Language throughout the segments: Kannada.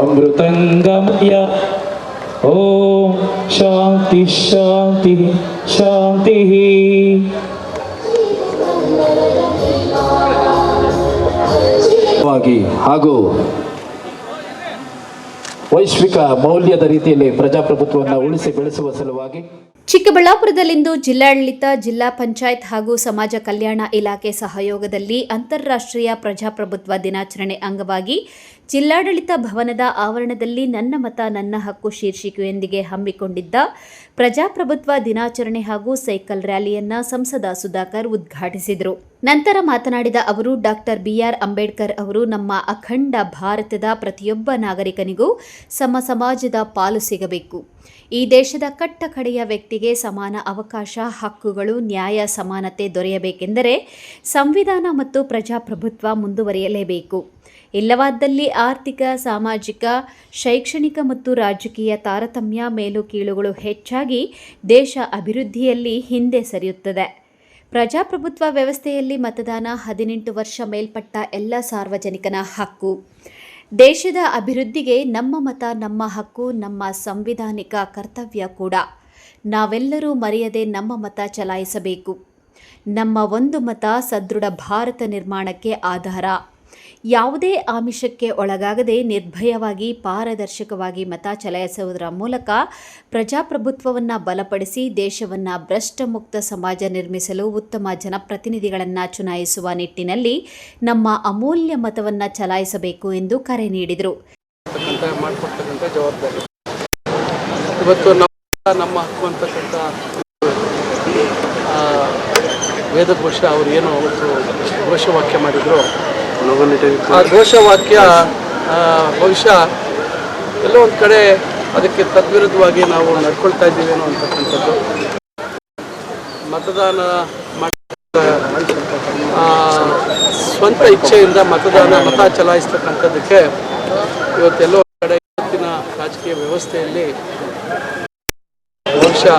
ಅಮೃತಂಗಮಯ. ಓಂ ಶಾಂತಿ ಶಾಂತಿ ಶಾಂತಿ. ಹಾಗೂ ವೈಶ್ವಿಕ ಮೌಲ್ಯದ ರೀತಿಯಲ್ಲಿ ಪ್ರಜಾಪ್ರಭುತ್ವವನ್ನು ಉಳಿಸಿ ಬೆಳೆಸುವ ಸಲುವಾಗಿ ಚಿಕ್ಕಬಳ್ಳಾಪುರದಲ್ಲಿಂದು ಜಿಲ್ಲಾಡಳಿತ, ಜಿಲ್ಲಾ ಪಂಚಾಯತ್ ಹಾಗೂ ಸಮಾಜ ಕಲ್ಯಾಣ ಇಲಾಖೆ ಸಹಯೋಗದಲ್ಲಿ ಅಂತಾರಾಷ್ಟ್ರೀಯ ಪ್ರಜಾಪ್ರಭುತ್ವ ದಿನಾಚರಣೆ ಅಂಗವಾಗಿ ಜಿಲ್ಲಾಡಳಿತ ಭವನದ ಆವರಣದಲ್ಲಿ ನನ್ನ ಮತ ನನ್ನ ಹಕ್ಕು ಶೀರ್ಷಿಕೆಯೊಂದಿಗೆ ಹಮ್ಮಿಕೊಂಡಿದ್ದ ಪ್ರಜಾಪ್ರಭುತ್ವ ದಿನಾಚರಣೆ ಹಾಗೂ ಸೈಕಲ್ ರ್ಯಾಲಿಯನ್ನ ಸಂಸದ ಸುಧಾಕರ್ ಉದ್ಘಾಟಿಸಿದರು. ನಂತರ ಮಾತನಾಡಿದ ಅವರು, ಡಾಕ್ಟರ್ ಬಿಆರ್ ಅಂಬೇಡ್ಕರ್ ಅವರು ನಮ್ಮ ಅಖಂಡ ಭಾರತದ ಪ್ರತಿಯೊಬ್ಬ ನಾಗರಿಕನಿಗೂ ಸಮಾಜದ ಪಾಲು ಸಿಗಬೇಕು. ಈ ದೇಶದ ಕಟ್ಟಕಡೆಯ ವ್ಯಕ್ತಿಗೆ ಸಮಾನ ಅವಕಾಶ, ಹಕ್ಕುಗಳು, ನ್ಯಾಯ, ಸಮಾನತೆ ದೊರೆಯಬೇಕೆಂದರೆ ಸಂವಿಧಾನ ಮತ್ತು ಪ್ರಜಾಪ್ರಭುತ್ವ ಮುಂದುವರಿಯಲೇಬೇಕು. ಇಲ್ಲವಾದಲ್ಲಿ ಆರ್ಥಿಕ, ಸಾಮಾಜಿಕ, ಶೈಕ್ಷಣಿಕ ಮತ್ತು ರಾಜಕೀಯ ತಾರತಮ್ಯ, ಮೇಲು ಕೀಳುಗಳು ಹೆಚ್ಚಾಗಿ ದೇಶ ಅಭಿವೃದ್ಧಿಯಲ್ಲಿ ಹಿಂದೆ ಸರಿಯುತ್ತದೆ. ಪ್ರಜಾಪ್ರಭುತ್ವ ವ್ಯವಸ್ಥೆಯಲ್ಲಿ ಮತದಾನ 18 ವರ್ಷ ಮೇಲ್ಪಟ್ಟ ಎಲ್ಲ ಸಾರ್ವಜನಿಕನ ಹಕ್ಕು. ದೇಶದ ಅಭಿವೃದ್ಧಿಗೆ ನಮ್ಮ ಮತ ನಮ್ಮ ಹಕ್ಕು ನಮ್ಮ ಸಂವಿಧಾನಿಕ ಕರ್ತವ್ಯ ಕೂಡ. ನಾವೆಲ್ಲರೂ ಮರೆಯದೆ ನಮ್ಮ ಮತ ಚಲಾಯಿಸಬೇಕು. ನಮ್ಮ ಒಂದು ಮತ ಸದೃಢ ಭಾರತ ನಿರ್ಮಾಣಕ್ಕೆ ಆಧಾರ. ಯಾವುದೇ ಆಮಿಷಕ್ಕೆ ಒಳಗಾಗದೆ ನಿರ್ಭಯವಾಗಿ ಪಾರದರ್ಶಕವಾಗಿ ಮತ ಚಲಾಯಿಸುವುದರ ಮೂಲಕ ಪ್ರಜಾಪ್ರಭುತ್ವವನ್ನು ಬಲಪಡಿಸಿ ದೇಶವನ್ನು ಭ್ರಷ್ಟಮುಕ್ತ ಸಮಾಜ ನಿರ್ಮಿಸಲು ಉತ್ತಮ ಜನಪ್ರತಿನಿಧಿಗಳನ್ನು ಚುನಾಯಿಸುವ ನಿಟ್ಟಿನಲ್ಲಿ ನಮ್ಮ ಅಮೂಲ್ಯ ಮತವನ್ನು ಚಲಾಯಿಸಬೇಕು ಎಂದು ಕರೆ ನೀಡಿದರು. ಇವತ್ತು ನಮ್ಮ ಹಕ್ಕು ಅಂತಕ್ಕಂಥ ವೇದಘೋಷ ಅವರು ಏನು ಅವತ್ತು ಘೋಷವಾಕ್ಯ ಮಾಡಿದ್ರು, ಆ ಘೋಷವಾಕ್ಯ ಬಹುಶಃ ಎಲ್ಲೋ ಒಂದು ಕಡೆ ಅದಕ್ಕೆ ತದ್ವಿರುದ್ಧವಾಗಿ ನಾವು ನಡ್ಕೊಳ್ತಾ ಇದ್ದೀವೇನೋ ಅಂತಕ್ಕಂಥದ್ದು. ಮತದಾನ ಸ್ವಂತ ಇಚ್ಛೆಯಿಂದ ಮತ ಚಲಾಯಿಸ್ತಕ್ಕಂಥದ್ದಕ್ಕೆ ಇವತ್ತೆಲ್ಲೋ ಕಡೆ ಇವತ್ತಿನ ರಾಜಕೀಯ ವ್ಯವಸ್ಥೆಯಲ್ಲಿ ಬಹುಶಃ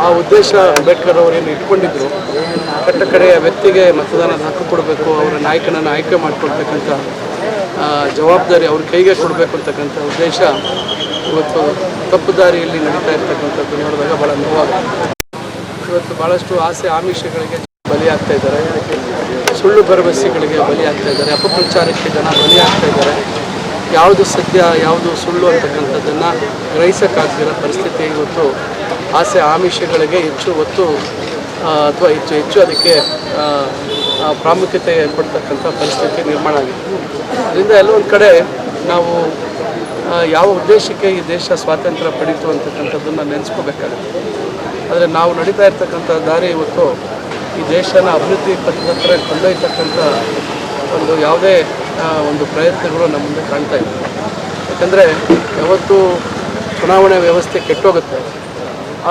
ಆ ಉದ್ದೇಶ ಅಂಬೇಡ್ಕರ್ ಅವರೇನು ಇಟ್ಕೊಂಡಿದ್ರು, ಕಟ್ಟಕಡೆಯ ವ್ಯಕ್ತಿಗೆ ಮತದಾನದ ಹಕ್ಕು ಕೊಡಬೇಕು, ಅವರ ನಾಯಕನನ್ನು ಆಯ್ಕೆ ಮಾಡಿಕೊಳ್ತಕ್ಕಂಥ ಜವಾಬ್ದಾರಿ ಅವ್ರ ಕೈಗೆ ಕೊಡಬೇಕು ಅಂತಕ್ಕಂಥ ಉದ್ದೇಶ ಇವತ್ತು ತಪ್ಪು ದಾರಿಯಲ್ಲಿ ನಡೀತಾ ಇರ್ತಕ್ಕಂಥದ್ದು ನೋಡಿದಾಗ ಭಾಳ ನೋವಾಗುತ್ತೆ. ಇವತ್ತು ಭಾಳಷ್ಟು ಆಸೆ ಆಮಿಷಗಳಿಗೆ ಬಲಿಯಾಗ್ತಾ ಇದ್ದಾರೆ, ಸುಳ್ಳು ಭರವಸೆಗಳಿಗೆ ಬಲಿಯಾಗ್ತಾ ಇದ್ದಾರೆ, ಅಪಪ್ರಚಾರಕ್ಕೆ ಜನ ಬಲಿಯಾಗ್ತಾ ಇದ್ದಾರೆ. ಯಾವುದು ಸತ್ಯ ಯಾವುದು ಸುಳ್ಳು ಅಂತಕ್ಕಂಥದ್ದನ್ನು ಗ್ರಹಿಸೋಕ್ಕಾಗ್ದಿರೋ ಪರಿಸ್ಥಿತಿ ಇವತ್ತು ಆಸೆ ಆಮಿಷಗಳಿಗೆ ಹೆಚ್ಚು ಒತ್ತು ಅಥವಾ ಹೆಚ್ಚು ಅದಕ್ಕೆ ಪ್ರಾಮುಖ್ಯತೆ ಕೊಡ್ತಕ್ಕಂಥ ಪರಿಸ್ಥಿತಿ ನಿರ್ಮಾಣ ಆಗಿದೆ. ಅದರಿಂದ ಎಲ್ಲೋ ಒಂದು ಕಡೆ ನಾವು ಯಾವ ಉದ್ದೇಶಕ್ಕೆ ಈ ದೇಶ ಸ್ವಾತಂತ್ರ್ಯ ಪಡೀತು ಅಂತಕ್ಕಂಥದ್ದನ್ನು ನೆನೆಸ್ಕೋಬೇಕಾಗುತ್ತೆ. ಆದರೆ ನಾವು ನಡೀತಾ ಇರ್ತಕ್ಕಂಥ ದಾರಿ ಇವತ್ತು ಈ ದೇಶನ ಅಭಿವೃದ್ಧಿ ಪಥದ ಕೊಂಡೊಯ್ತಕ್ಕಂಥ ಒಂದು ಯಾವುದೇ ಒಂದು ಪ್ರಯತ್ನಗಳು ನಮ್ಮ ಮುಂದೆ ಕಾಣ್ತಾ ಇದೆ. ಯಾಕಂದರೆ ಯಾವತ್ತು ಚುನಾವಣೆ ವ್ಯವಸ್ಥೆ ಕೆಟ್ಟೋಗುತ್ತೆ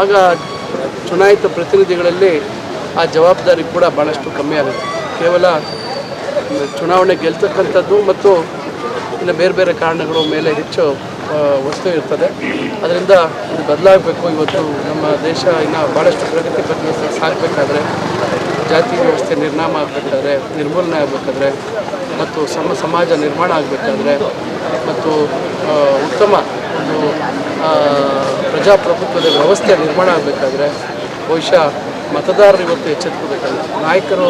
ಆಗ ಚುನಾಯಿತ ಪ್ರತಿನಿಧಿಗಳಲ್ಲಿ ಆ ಜವಾಬ್ದಾರಿ ಕೂಡ ಭಾಳಷ್ಟು ಕಮ್ಮಿ ಆಗುತ್ತೆ. ಕೇವಲ ಚುನಾವಣೆ ಗೆಲ್ತಕ್ಕಂಥದ್ದು ಮತ್ತು ಇನ್ನು ಬೇರೆ ಬೇರೆ ಕಾರಣಗಳು ಮೇಲೆ ಹೆಚ್ಚು ವಸ್ತು ಇರ್ತದೆ. ಅದರಿಂದ ಇದು ಬದಲಾಗಬೇಕು. ಇವತ್ತು ನಮ್ಮ ದೇಶ ಇನ್ನು ಭಾಳಷ್ಟು ಪ್ರಗತಿ ಪಥದಲ್ಲಿ ಸಾಗಬೇಕಾದ್ರೆ, ಜಾತಿ ವ್ಯವಸ್ಥೆ ನಿರ್ನಾಮ ಆಗಬೇಕಾದ್ರೆ, ನಿರ್ಮೂಲನೆ ಆಗಬೇಕಾದ್ರೆ ಮತ್ತು ಸಮಾಜ ನಿರ್ಮಾಣ ಆಗಬೇಕಾದ್ರೆ ಮತ್ತು ಉತ್ತಮ ಒಂದು ಪ್ರಜಾಪ್ರಭುತ್ವದ ವ್ಯವಸ್ಥೆ ನಿರ್ಮಾಣ ಆಗಬೇಕಾದ್ರೆ ಬಹುಶಃ ಮತದಾರರು ಇವತ್ತು ಎಚ್ಚೆತ್ಕೋಬೇಕಾಗುತ್ತೆ. ನಾಯಕರು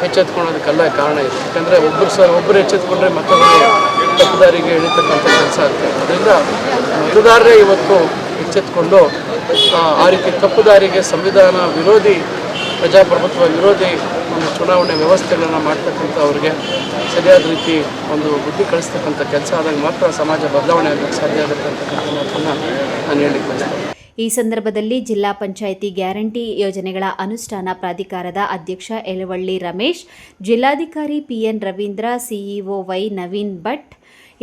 ಎಚ್ಚೆತ್ಕೊಳ್ಳೋದಕ್ಕೆಲ್ಲ ಕಾರಣ ಇದೆ. ಯಾಕಂದರೆ ಒಬ್ಬರು ಎಚ್ಚೆತ್ಕೊಂಡ್ರೆ ಮತದಾರರು ತಪ್ಪುದಾರಿಗೆ ಇಳಿತಕ್ಕಂಥ ಕೆಲಸ ಆಗ್ತದೆ. ಅದರಿಂದ ಮತದಾರರೇ ಇವತ್ತು ಎಚ್ಚೆತ್ಕೊಂಡು ಆ ರೀತಿ ತಪ್ಪುದಾರಿಗೆ ಸಂವಿಧಾನ ವಿರೋಧಿ, ಪ್ರಜಾಪ್ರಭುತ್ವ ವಿರೋಧಿ ಒಂದು ಚುನಾವಣೆ ವ್ಯವಸ್ಥೆಗಳನ್ನು ಮಾಡ್ತಕ್ಕಂಥ ಅವ್ರಿಗೆ ಸರಿಯಾದ ರೀತಿ ಒಂದು ಬುದ್ಧಿ ಕಳಿಸ್ತಕ್ಕಂಥ ಕೆಲಸ ಆದಾಗ ಮಾತ್ರ ಸಮಾಜ ಬದಲಾವಣೆ ಆಗಕ್ಕೆ ಸಾಧ್ಯ ಆಗುತ್ತೆ ಅಂತಕ್ಕಂಥ ಮಾತನ್ನು ನಾನು ಹೇಳಲಿಕ್ಕೆ ಬಯಸ್ತೇನೆ. ಈ ಸಂದರ್ಭದಲ್ಲಿ ಜಿಲ್ಲಾ ಪಂಚಾಯಿತಿ ಗ್ಯಾರಂಟಿ ಯೋಜನೆಗಳ ಅನುಷ್ಠಾನ ಪ್ರಾಧಿಕಾರದ ಅಧ್ಯಕ್ಷ ಯಲವಳ್ಳಿ ರಮೇಶ್, ಜಿಲ್ಲಾಧಿಕಾರಿ PN Ravindra, CEO Y Naveen Bhat,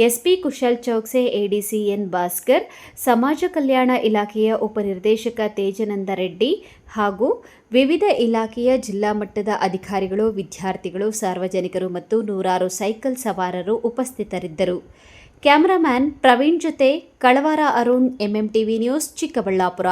SP Kushal Chaukse, ADC N Bhaskar, ಸಮಾಜ ಕಲ್ಯಾಣ ಇಲಾಖೆಯ ಉಪನಿರ್ದೇಶಕ ತೇಜನಂದ ರೆಡ್ಡಿ ಹಾಗೂ ವಿವಿಧ ಇಲಾಖೆಯ ಜಿಲ್ಲಾ ಮಟ್ಟದ ಅಧಿಕಾರಿಗಳು, ವಿದ್ಯಾರ್ಥಿಗಳು, ಸಾರ್ವಜನಿಕರು ಮತ್ತು ನೂರಾರು ಸೈಕಲ್ ಸವಾರರು ಉಪಸ್ಥಿತರಿದ್ದರು. ಕ್ಯಾಮರಾಮ್ಯಾನ್ ಪ್ರವೀಣ್ ಜೊತೆ ಕಳವಾರ ಅರುಣ್, ಎಂಎಂಟಿವಿ ನ್ಯೂಸ್, ಚಿಕ್ಕಬಳ್ಳಾಪುರ.